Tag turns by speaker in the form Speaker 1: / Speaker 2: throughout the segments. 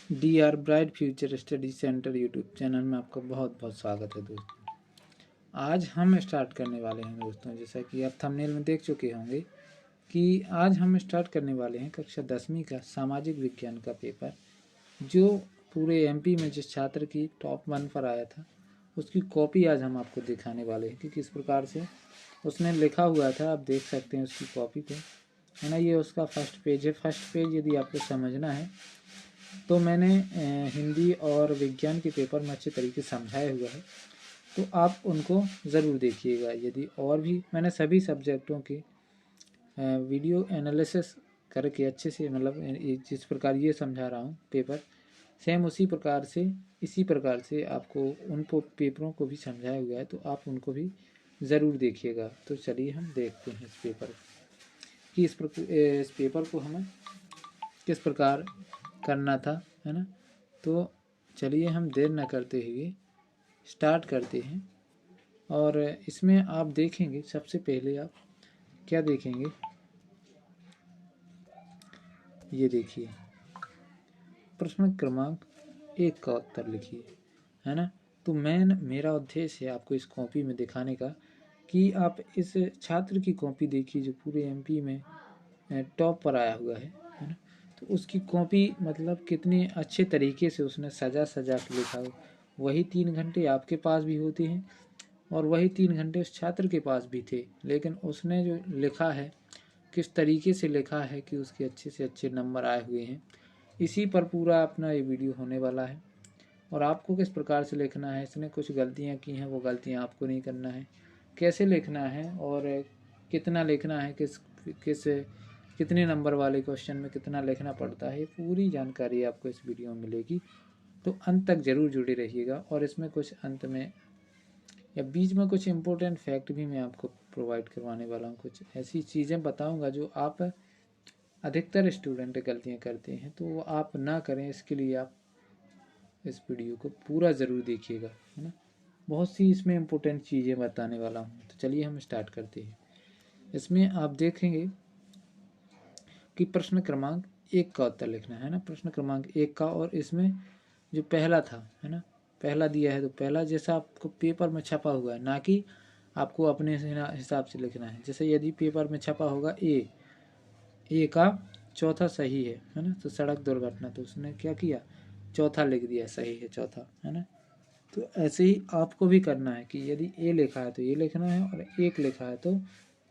Speaker 1: D R bright future study centre YouTube channel में आपका बहुत बहुत स्वागत है दोस्तों। आज हम स्टार्ट करने वाले हैं दोस्तों, जैसा कि आप थंबनेल में देख चुके होंगे कि आज हम स्टार्ट करने वाले हैं कक्षा 10वीं का सामाजिक विज्ञान का पेपर, जो पूरे एमपी में जिस छात्र की टॉप 1 पर आया था उसकी कॉपी आज हम आपको दिखाने वाले हैं कि किस प्रकार से उसने लिखा हुआ था। आप देख सकते हैं उसकी कॉपी को, है ना। ये उसका फर्स्ट पेज है। फर्स्ट पेज यदि आपको समझना है तो मैंने हिंदी और विज्ञान के पेपर में अच्छे तरीके से समझाया हुआ है, तो आप उनको ज़रूर देखिएगा। यदि और भी मैंने सभी सब्जेक्टों के वीडियो एनालिसिस करके अच्छे से, मतलब जिस प्रकार ये समझा रहा हूँ पेपर, सेम उसी प्रकार से इसी प्रकार से आपको उन पेपरों को भी समझाया हुआ है, तो आप उनको भी ज़रूर देखिएगा। तो चलिए हम देखते हैं इस पेपर कि इस पेपर को हमें किस प्रकार करना था, है ना। तो चलिए हम देर न करते हुए स्टार्ट करते हैं। और इसमें आप देखेंगे, सबसे पहले आप क्या देखेंगे, ये देखिए प्रश्न क्रमांक 1 का उत्तर लिखिए, है ना। तो मेरा उद्देश्य है आपको इस कॉपी में दिखाने का कि आप इस छात्र की कॉपी देखिए जो पूरे एमपी में टॉप पर आया हुआ है ना। तो उसकी कॉपी मतलब कितने अच्छे तरीके से उसने सजा सजा के लिखा हो। वही 3 घंटे आपके पास भी होते हैं और वही 3 घंटे उस छात्र के पास भी थे, लेकिन उसने जो लिखा है किस तरीके से लिखा है कि उसके अच्छे से अच्छे नंबर आए हुए हैं। इसी पर पूरा अपना ये वीडियो होने वाला है। और आपको किस प्रकार से लिखना है, इसने कुछ गलतियाँ की हैं, वो गलतियाँ आपको नहीं करना है। कैसे लिखना है और कितना लिखना है, किस कितने नंबर वाले क्वेश्चन में कितना लिखना पड़ता है, पूरी जानकारी आपको इस वीडियो में मिलेगी। तो अंत तक ज़रूर जुड़े रहिएगा। और इसमें कुछ अंत में या बीच में कुछ इम्पोर्टेंट फैक्ट भी मैं आपको प्रोवाइड करवाने वाला हूँ। कुछ ऐसी चीज़ें बताऊँगा जो आप अधिकतर स्टूडेंट गलतियाँ करते हैं, तो वो आप ना करें, इसके लिए आप इस वीडियो को पूरा ज़रूर देखिएगा, है ना। बहुत सी इसमें इम्पोर्टेंट चीज़ें बताने वाला हूँ। तो चलिए हम स्टार्ट करते हैं। इसमें आप देखेंगे कि प्रश्न क्रमांक 1 का उत्तर लिखना है ना। प्रश्न क्रमांक 1 का, और इसमें जो पहला था, है ना, पहला दिया है तो पहला जैसा आपको पेपर में छपा हुआ है, ना कि आपको अपने हिसाब से लिखना है। जैसे यदि पेपर में छपा होगा ए का चौथा सही है ना, तो सड़क दुर्घटना, तो उसने क्या किया, चौथा लिख दिया, सही है चौथा, है ना। तो ऐसे ही आपको भी करना है कि यदि ए लिखा है तो ये लिखना है और 1 लिखा है तो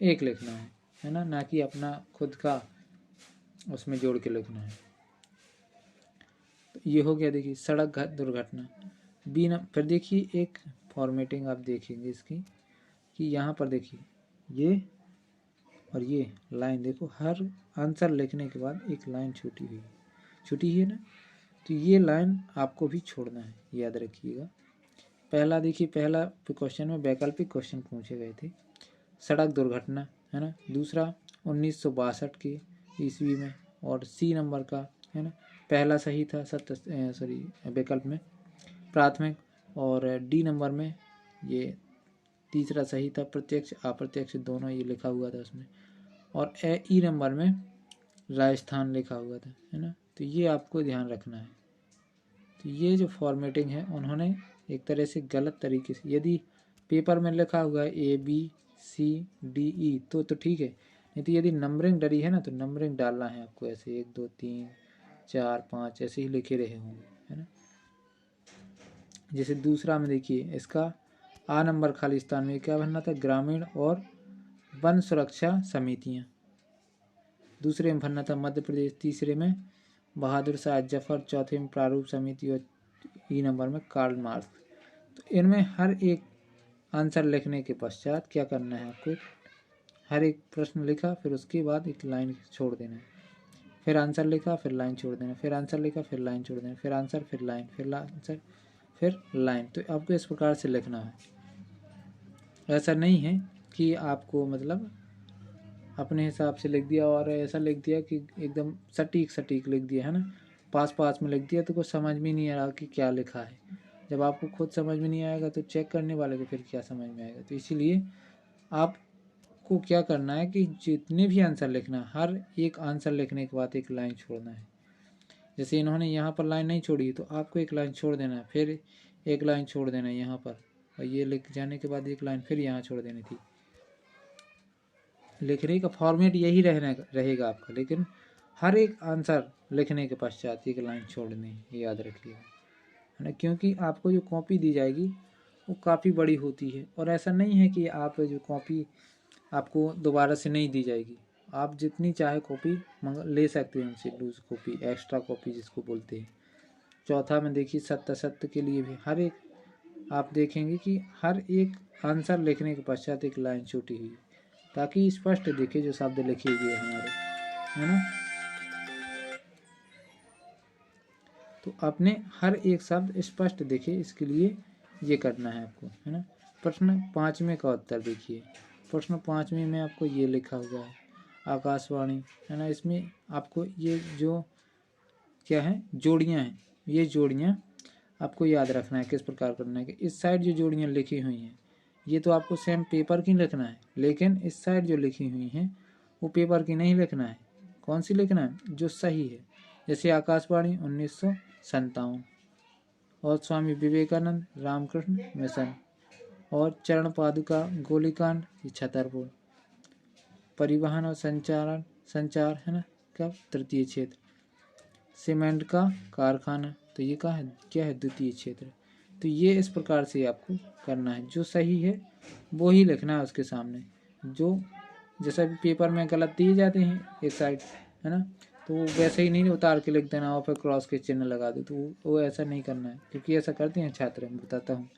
Speaker 1: 1 लिखना है ना, ना कि अपना खुद का उसमें जोड़ के लिखना है। तो ये हो गया, देखिए सड़क दुर्घटना। बी न, फिर देखिए एक फॉर्मेटिंग आप देखेंगे इसकी कि यहाँ पर देखिए ये और ये लाइन, देखो हर आंसर लिखने के बाद एक लाइन छूटी है ना। तो ये लाइन आपको भी छोड़ना है, याद रखिएगा। पहला देखिए, पहला क्वेश्चन में वैकल्पिक क्वेश्चन पूछे गए थे, सड़क दुर्घटना, है ना। दूसरा 1962 के ईस्वी में, और सी नंबर का, है ना, पहला सही था विकल्प में प्राथमिक, और डी नंबर में ये तीसरा सही था, प्रत्यक्ष अप्रत्यक्ष दोनों ये लिखा हुआ था उसमें, और ई नंबर में राजस्थान लिखा हुआ था, है ना। तो ये आपको ध्यान रखना है। तो ये जो फॉर्मेटिंग है उन्होंने एक तरह से गलत तरीके से, यदि पेपर में लिखा हुआ है ABCDE तो ठीक है, नहीं तो यदि नंबरिंग डली है ना तो नंबरिंग डालना है आपको, ऐसे 1 2 3 4 5 ऐसे ही लिखे रहे होंगे, है ना। जैसे दूसरा में देखिए, इसका आ नंबर खाली स्थान में क्या भरना था, ग्रामीण और वन सुरक्षा समितियाँ। दूसरे में भरना था मध्य प्रदेश, तीसरे में बहादुर शाह जफर, चौथे में प्रारूप समिति, और ई नंबर में कार्ल मार्क्स। तो इनमें हर एक आंसर लिखने के पश्चात क्या करना है आपको, हर एक प्रश्न लिखा, फिर उसके बाद एक लाइन छोड़ देना है, फिर आंसर लिखा, फिर लाइन छोड़ देना, फिर आंसर लिखा, फिर लाइन छोड़ देना, फिर आंसर, फिर लाइन, फिर आंसर, फिर लाइन। तो आपको इस प्रकार से लिखना है। ऐसा नहीं है कि आपको मतलब अपने हिसाब से लिख दिया और ऐसा लिख दिया कि एकदम सटीक लिख दिया, है ना, पास में लिख दिया, तो कुछ समझ में नहीं आ रहा कि क्या लिखा है। जब आपको खुद समझ में नहीं आएगा तो चेक करने वाले को फिर क्या समझ में आएगा। तो इसीलिए आपको क्या करना है कि जितने भी आंसर लिखना, हर एक आंसर लिखने के बाद एक लाइन छोड़ना है। जैसे इन्होंने यहाँ पर लाइन नहीं छोड़ी तो आपको एक लाइन छोड़ देना है, फिर एक लाइन छोड़ देना है यहाँ पर, और ये लिख जाने के बाद एक लाइन फिर यहाँ छोड़ देनी थी। लिखने का फॉर्मेट यही रहेगा आपका, लेकिन हर एक आंसर लिखने के पश्चात एक लाइन छोड़नी है, याद रखिएगा, है ना। क्योंकि आपको जो कॉपी दी जाएगी वो काफ़ी बड़ी होती है, और ऐसा नहीं है कि आप जो कॉपी आपको दोबारा से नहीं दी जाएगी, आप जितनी चाहे कॉपी ले सकते हैं उनसे, लूज कॉपी, एक्स्ट्रा कॉपी जिसको बोलते हैं। चौथा में देखिए सत्य के लिए भी हर एक आप देखेंगे कि हर एक आंसर लिखने के पश्चात एक लाइन छोटी हुई है, ताकि स्पष्ट दिखे जो शब्द लिखे हुए हमारे, है ना। तो आपने हर एक शब्द स्पष्ट दिखे, इसके लिए ये करना है आपको, है ना। प्रश्न 5वें का उत्तर देखिए। प्रश्न 5वें में आपको ये लिखा हुआ है आकाशवाणी, है ना। इसमें आपको ये जो क्या है जोड़ियाँ हैं, ये जोड़ियाँ आपको याद रखना है किस प्रकार करना है। कि इस साइड जो जोड़ियाँ लिखी हुई हैं ये तो आपको सेम पेपर की लिखना है, लेकिन इस साइड जो लिखी हुई हैं वो पेपर की नहीं लिखना है। कौन सी लिखना है? जो सही है। जैसे आकाशवाणी 1957, और स्वामी विवेकानंद रामकृष्ण मिशन, और चरण पादुका गोलीकांड छतरपुर, परिवहन और संचार है ना क्या तृतीय क्षेत्र, सीमेंट का कारखाना तो ये क्या है द्वितीय क्षेत्र। तो ये इस प्रकार से आपको करना है, जो सही है वो ही लिखना है उसके सामने। जो जैसा भी पेपर में गलत दिए जाते हैं एक साइड, है ना, तो वैसे ही नहीं उतार के लिख देना और फिर क्रॉस के चिन्ह लगा दो, तो वो ऐसा नहीं करना है, क्योंकि ऐसा करते हैं छात्र, मैं बताता हूँ।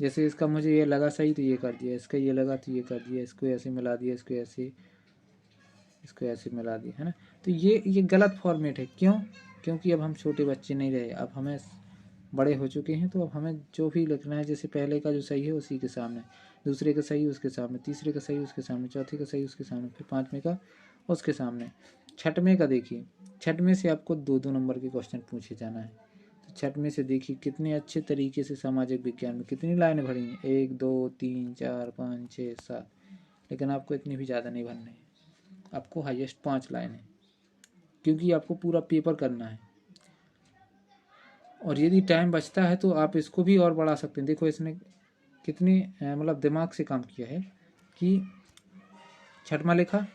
Speaker 1: जैसे इसका मुझे ये लगा सही तो ये कर दिया, इसका ये लगा तो ये कर दिया, इसको ऐसे मिला दिया, इसको ऐसे मिला दिया, है ना। तो ये गलत फॉर्मेट है। क्यों? क्योंकि अब हम छोटे बच्चे नहीं रहे, अब हमें बड़े हो चुके हैं, तो अब हमें जो भी लिखना है, जैसे पहले का जो सही है उसी के सामने, दूसरे का सही उसके सामने, तीसरे का सही उसके सामने, चौथे का सही उसके सामने, फिर 5वें का उसके सामने। छठवें का देखिए, छठवें से आपको 2-2 नंबर के क्वेश्चन पूछे जाना है। तो छठवें से देखिए कितने अच्छे तरीके से सामाजिक विज्ञान में कितनी लाइनें भरी हैं, 1 2 3 4 5 6 7, लेकिन आपको इतनी भी ज़्यादा नहीं भरनी है, आपको हाईएस्ट 5 लाइनें, क्योंकि आपको पूरा पेपर करना है। और यदि टाइम बचता है तो आप इसको भी और बढ़ा सकते हैं। देखो इसने कितनी मतलब दिमाग से काम किया है कि छठवां लिखा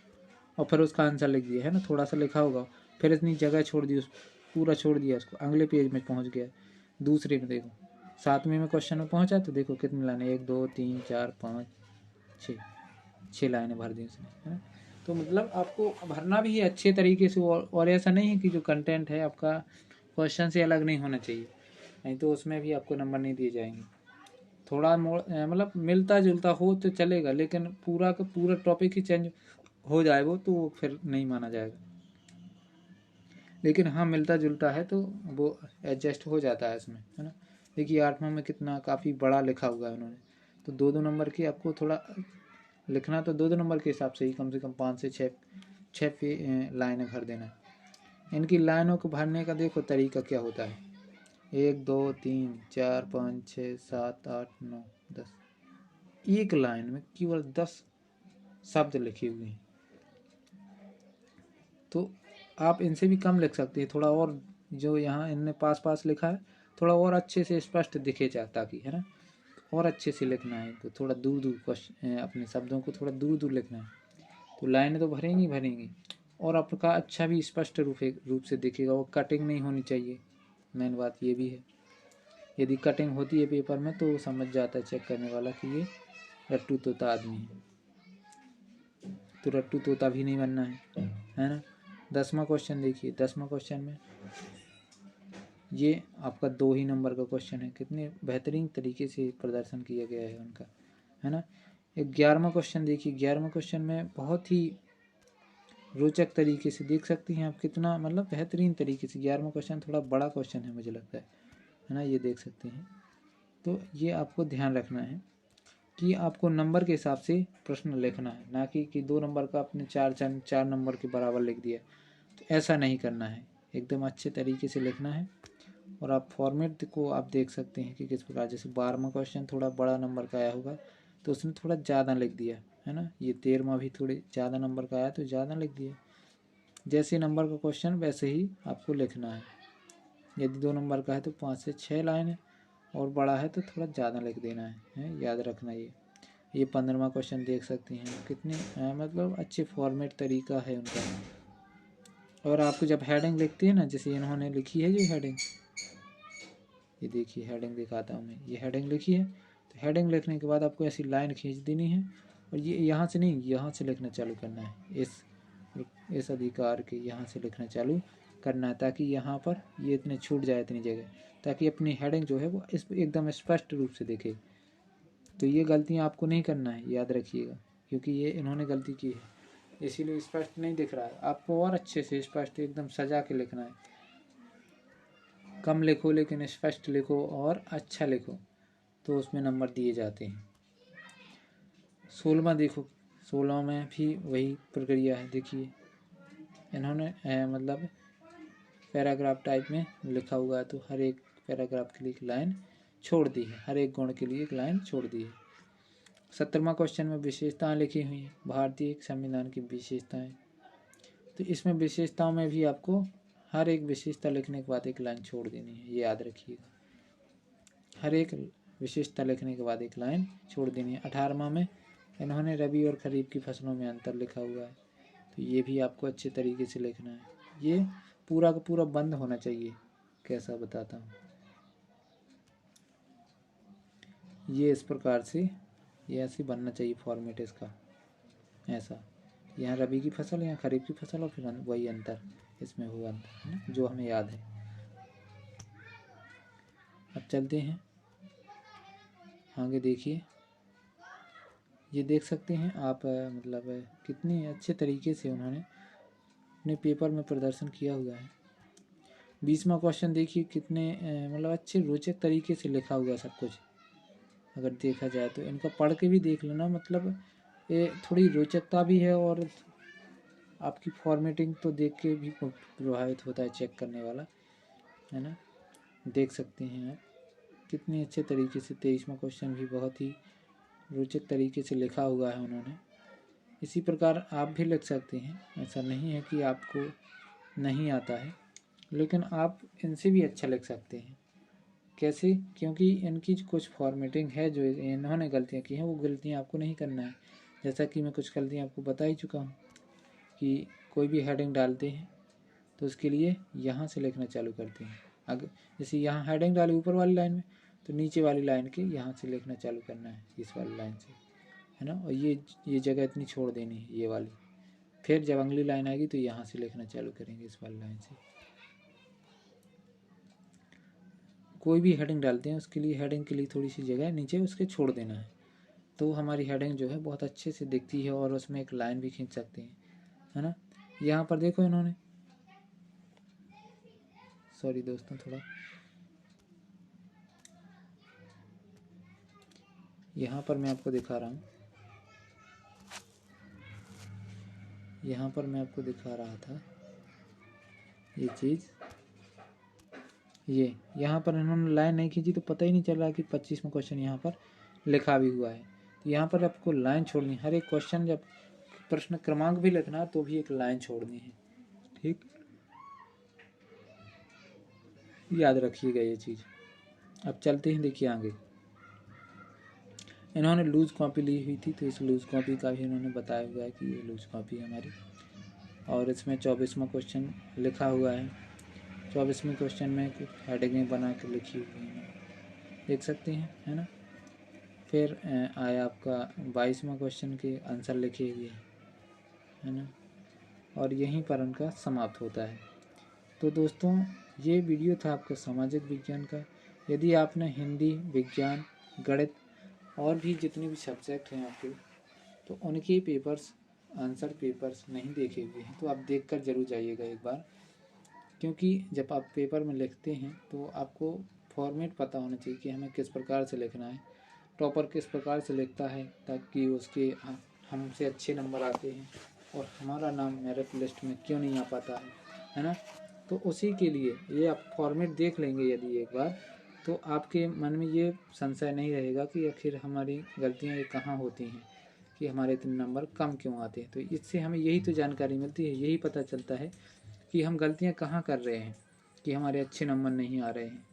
Speaker 1: और फिर उसका आंसर लिख दिया, है ना, थोड़ा सा लिखा होगा, फिर इतनी जगह छोड़ दी, पूरा छोड़ दिया उसको, अगले पेज में पहुंच गया। दूसरे में देखो 7वें में क्वेश्चन में पहुंचा तो देखो कितनी लाइनें, 1 2 3 4 5 6 लाइनें भर दी उसने, है ना। तो मतलब आपको भरना भी है अच्छे तरीके से, और ऐसा नहीं है कि जो कंटेंट है आपका क्वेश्चन से अलग नहीं होना चाहिए, नहीं तो उसमें भी आपको नंबर नहीं दिए जाएंगे। थोड़ा मतलब मिलता जुलता हो तो चलेगा, लेकिन पूरा का पूरा टॉपिक ही चेंज हो जाए वो तो फिर नहीं माना जाएगा। लेकिन हाँ मिलता जुलता है तो वो एडजस्ट हो जाता है इसमें, है ना। देखिए 8वां में कितना काफ़ी बड़ा लिखा हुआ है उन्होंने, तो 2-2 नंबर की आपको थोड़ा लिखना, तो 2-2 नंबर के हिसाब से ही कम से कम 5 से 6 पे लाइनें भर देना। इनकी लाइनों को भरने का देखो तरीका क्या होता है, 1 2 3 4 5 6 7 8 9 10, एक लाइन में केवल 10 शब्द लिखे हुए हैं, तो आप इनसे भी कम लिख सकते हैं, थोड़ा और जो यहाँ इनने पास लिखा है थोड़ा और अच्छे से स्पष्ट दिखे ताकि, है ना, और अच्छे से लिखना है, तो थोड़ा दूर अपने शब्दों को थोड़ा दूर लिखना है, तो लाइनें तो भरेंगी और आपका अच्छा भी स्पष्ट रूप से दिखेगा। वो कटिंग नहीं होनी चाहिए, मेन बात ये भी है। यदि कटिंग होती है पेपर में तो समझ जाता है चेक करने वाला कि ये रट्टू तोता आदमी है, तो रट्टू तोता भी नहीं बनना है ना। 10वां क्वेश्चन देखिए, 10वां क्वेश्चन में ये आपका 2 ही नंबर का क्वेश्चन है, कितने बेहतरीन तरीके से प्रदर्शन किया गया है उनका, है ना। 11वां क्वेश्चन देखिए, 11वां क्वेश्चन में बहुत ही रोचक तरीके से देख सकती हैं आप, कितना मतलब बेहतरीन तरीके से। 11वां क्वेश्चन थोड़ा बड़ा क्वेश्चन है मुझे लगता है ना, ये देख सकते हैं। तो ये आपको ध्यान रखना है कि आपको नंबर के हिसाब से प्रश्न लिखना है, ना कि 2 नंबर का आपने 4 नंबर के बराबर लिख दिया, तो ऐसा नहीं करना है, एकदम अच्छे तरीके से लिखना है। और आप फॉर्मेट को आप देख सकते हैं कि किस प्रकार, जैसे 12वां क्वेश्चन थोड़ा बड़ा नंबर का आया होगा तो उसने थोड़ा ज़्यादा लिख दिया, है ना। ये 13वां भी थोड़े ज़्यादा नंबर का आया तो ज़्यादा लिख दिया। जैसे नंबर का क्वेश्चन वैसे ही आपको लिखना है। यदि 2 नंबर का है तो 5 से 6 लाइन है, और बड़ा है तो थोड़ा ज़्यादा लिख देना है, याद रखना। ये 15वां क्वेश्चन देख सकते हैं कितने मतलब अच्छे फॉर्मेट तरीका है उनका। और आपको जब हेडिंग लिखते हैं ना, जैसे इन्होंने लिखी है जो हेडिंग, ये देखिए हेडिंग दिखाता हूँ मैं, ये हेडिंग लिखी है, तो हेडिंग लिखने के बाद आपको ऐसी लाइन खींच देनी है, और ये यहाँ से नहीं, यहाँ से लिखना चालू करना है, इस अधिकार के यहाँ से लिखना चालू करना है, ताकि यहाँ पर ये इतने छूट जाए इतनी जगह, ताकि अपनी हेडिंग जो है वो इस एकदम स्पष्ट रूप से दिखे। तो ये गलतियाँ आपको नहीं करना है, याद रखिएगा, क्योंकि ये इन्होंने गलती की है, इसीलिए स्पष्ट नहीं दिख रहा है। आपको और अच्छे से स्पष्ट एकदम सजा के लिखना है। कम लिखो लेकिन स्पष्ट लिखो और अच्छा लिखो, तो उसमें नंबर दिए जाते हैं। 16वां देखो, 16 में भी वही प्रक्रिया है। देखिए इन्होंने मतलब पैराग्राफ टाइप में लिखा हुआ है, तो हर एक पैराग्राफ के लिए एक लाइन छोड़ दी है, हर एक गुण के लिए एक लाइन छोड़ दी है। 17वां क्वेश्चन में विशेषताएं लिखी हुई हैं, भारतीय संविधान की विशेषताएं। तो इसमें विशेषताओं में भी आपको हर एक विशेषता लिखने के बाद एक लाइन छोड़ देनी है, ये याद रखिएगा। हर एक विशेषता लिखने के बाद एक लाइन छोड़ देनी है। 18वां में इन्होंने रबी और खरीफ की फसलों में अंतर लिखा हुआ है, तो ये भी आपको अच्छे तरीके से लिखना है। ये पूरा का पूरा बंद होना चाहिए, कैसा बताता हूँ। ये इस प्रकार से, ये ऐसे बनना चाहिए फॉर्मेट इसका, ऐसा। यहाँ रबी की फसल, यहाँ खरीफ की फसल, और फिर वही अंतर, इसमें हुआ अंतर है ना, जो हमें याद है। अब चलते हैं आगे। देखिए ये देख सकते हैं आप, मतलब कितने अच्छे तरीके से उन्होंने अपने पेपर में प्रदर्शन किया हुआ है। 20वां क्वेश्चन देखिए कितने मतलब अच्छे रोचक तरीके से लिखा हुआ है सब कुछ। अगर देखा जाए तो इनका पढ़ के भी देख लेना, मतलब ये थोड़ी रोचकता भी है, और आपकी फॉर्मेटिंग तो देख के भी प्रभावित होता है चेक करने वाला, है ना। देख सकते हैं आप कितने अच्छे तरीके से। 23वां क्वेश्चन भी बहुत ही रोचक तरीके से लिखा हुआ है उन्होंने। इसी प्रकार आप भी लिख सकते हैं, ऐसा नहीं है कि आपको नहीं आता है, लेकिन आप इनसे भी अच्छा लिख सकते हैं। कैसे? क्योंकि इनकी कुछ फॉर्मेटिंग है जो इन्होंने गलतियाँ की हैं, वो गलतियाँ आपको नहीं करना है। जैसा कि मैं कुछ गलतियाँ आपको बता ही चुका हूँ कि कोई भी हेडिंग डालते हैं तो उसके लिए यहाँ से लिखना चालू करते हैं। अगर जैसे यहाँ हेडिंग डाली ऊपर वाली लाइन में, तो नीचे वाली लाइन के यहाँ से लिखना चालू करना है, इस वाली लाइन से, है ना। और ये जगह इतनी छोड़ देनी है, ये वाली। फिर जब अगली लाइन आएगी तो यहाँ से लिखना चालू करेंगे, इस वाली लाइन से। कोई भी हेडिंग डालते हैं उसके लिए हेडिंग के लिए थोड़ी सी जगह नीचे उसके छोड़ देना है, तो हमारी हेडिंग जो है बहुत अच्छे से दिखती है, और उसमें एक लाइन भी खींच सकते हैं, है ना। यहाँ पर देखो इन्होंने, सॉरी दोस्तों, थोड़ा यहाँ पर मैं आपको दिखा रहा हूँ, यहाँ पर मैं आपको दिखा रहा था ये चीज़। ये यहाँ पर इन्होंने लाइन नहीं खींची तो पता ही नहीं चल रहा कि 25वां क्वेश्चन यहाँ पर लिखा भी हुआ है। तो यहाँ पर आपको लाइन छोड़नी, हर एक क्वेश्चन जब प्रश्न क्रमांक भी लिखना तो भी एक लाइन छोड़नी है, ठीक, याद रखिएगा ये चीज़। अब चलते हैं, देखिए आगे। इन्होंने लूज़ कॉपी ली हुई थी, तो इस लूज़ कॉपी का भी इन्होंने बताया हुआ है कि ये लूज़ कॉपी है हमारी, और इसमें 24वां क्वेश्चन लिखा हुआ है। 24वें क्वेश्चन में हेडिंग बना कर लिखी हुई है, देख सकते हैं, है ना। फिर आया आपका 22वां क्वेश्चन के आंसर लिखे हुए, है ना, और यहीं पर उनका समाप्त होता है। तो दोस्तों ये वीडियो था आपका सामाजिक विज्ञान का। यदि आपने हिंदी, विज्ञान, गणित और भी जितने भी सब्जेक्ट हैं आपके, तो उनके पेपर्स, आंसर पेपर्स नहीं देखे हुए हैं तो आप देखकर ज़रूर जाइएगा एक बार, क्योंकि जब आप पेपर में लिखते हैं तो आपको फॉर्मेट पता होना चाहिए कि हमें किस प्रकार से लिखना है, टॉपर किस प्रकार से लिखता है, ताकि उसके हमसे अच्छे नंबर आते हैं और हमारा नाम मेरिट लिस्ट में क्यों नहीं आ पाता है ना। तो उसी के लिए ये आप फॉर्मेट देख लेंगे यदि एक बार, तो आपके मन में ये संशय नहीं रहेगा कि आखिर हमारी गलतियाँ ये कहाँ होती हैं, कि हमारे इतने नंबर कम क्यों आते हैं। तो इससे हमें यही तो जानकारी मिलती है, यही पता चलता है कि हम गलतियाँ कहाँ कर रहे हैं, कि हमारे अच्छे नंबर नहीं आ रहे हैं।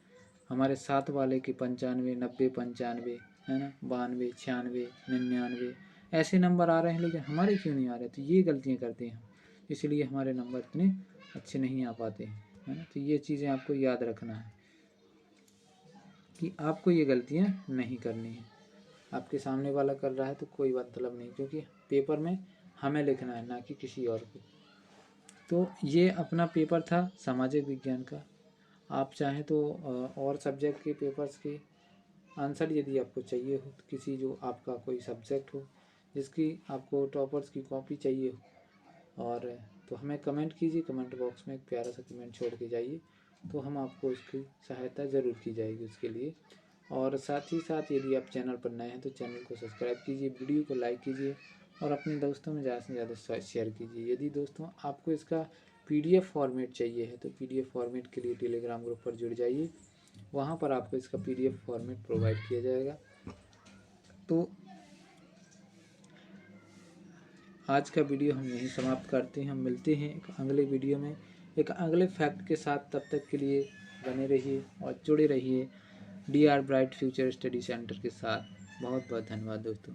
Speaker 1: हमारे साथ वाले के 95, 90, 95, है ना, 92, 96, 99 ऐसे नंबर आ रहे हैं, लेकिन हमारे क्यों नहीं आ रहे। तो ये गलतियाँ करते हैं हम, इसलिए हमारे नंबर इतने अच्छे नहीं आ पाते हैं, है ना। तो ये चीज़ें आपको याद रखना है कि आपको ये गलतियाँ नहीं करनी है। आपके सामने वाला कर रहा है तो कोई मतलब नहीं, क्योंकि पेपर में हमें लिखना है, ना कि किसी और को। तो ये अपना पेपर था सामाजिक विज्ञान का। आप चाहें तो और सब्जेक्ट के पेपर्स के आंसर यदि आपको चाहिए हो, तो किसी जो आपका कोई सब्जेक्ट हो जिसकी आपको टॉपर्स की कॉपी चाहिए हो, और तो हमें कमेंट कीजिए, कमेंट बॉक्स में एक प्यारा सा कमेंट छोड़ के जाइए, तो हम आपको उसकी सहायता ज़रूर की जाएगी उसके लिए। और साथ ही साथ यदि आप चैनल पर नए हैं तो चैनल को सब्सक्राइब कीजिए, वीडियो को लाइक कीजिए और अपने दोस्तों में ज़्यादा से ज़्यादा शेयर कीजिए। यदि दोस्तों आपको इसका PDF फॉर्मेट चाहिए है तो PDF फॉर्मेट के लिए टेलीग्राम ग्रुप पर जुड़ जाइए, वहाँ पर आपको इसका PDF फॉर्मेट प्रोवाइड किया जाएगा। तो आज का वीडियो हम यहीं समाप्त करते हैं। हम मिलते हैं एक अगले वीडियो में एक अगले फैक्ट के साथ। तब तक के लिए बने रहिए और जुड़े रहिए DR bright future study centre के साथ। बहुत बहुत धन्यवाद दोस्तों।